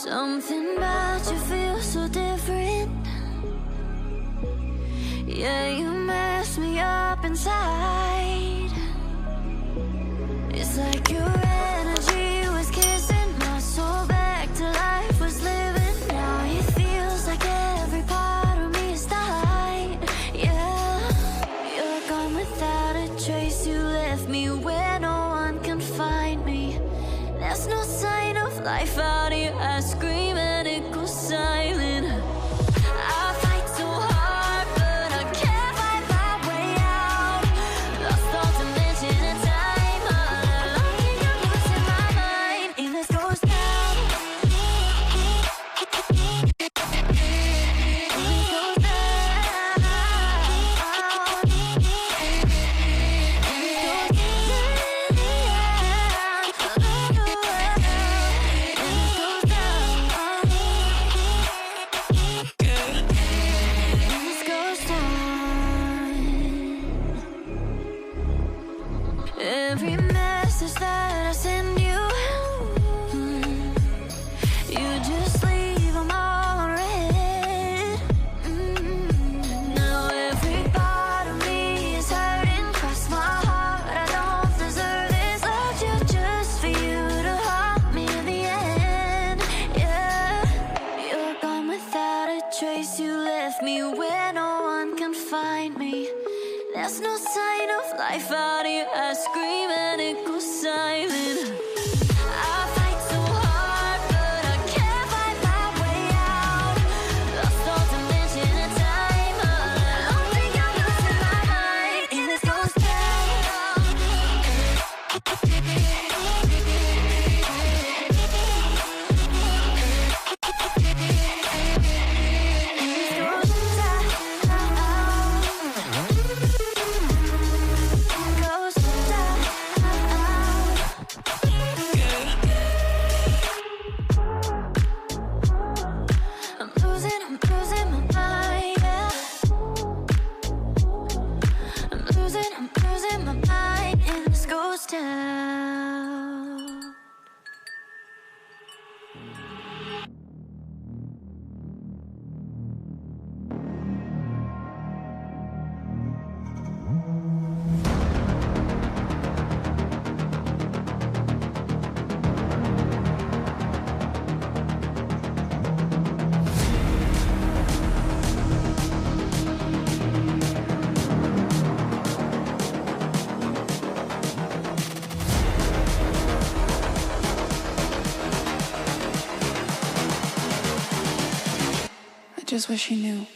Something about you feels so different. Yeah, you mess me up inside. It's like your energy was kissing my soul back to life, was living. Now it feels like every part of me is died. Yeah, you're gone without a trace. You left me where no one can find me. There's no sign of life out here. I scream and it goes silent. I fight so hard, but I can't find my way out. Lost all dimension and time. All alone, think I'm losing my mind. And this goes down. It goes down. Every message that I send you, you just leave them all unread. Now every part of me is hurting. Cross my heart, I don't deserve this. Loved you just for you to haunt me in the end. Yeah, you're gone without a trace. You left me where no one can find me. There's no sign of life out here. I scream and it goes silent. I fight so hard, but I can't find my way out. Lost all dimension and time. All alone, think I'm losing my mind. And this goes down. I'm losing my mind, yeah. I'm losing my mind, and this goes down. I just wish he knew.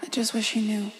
I just wish he knew.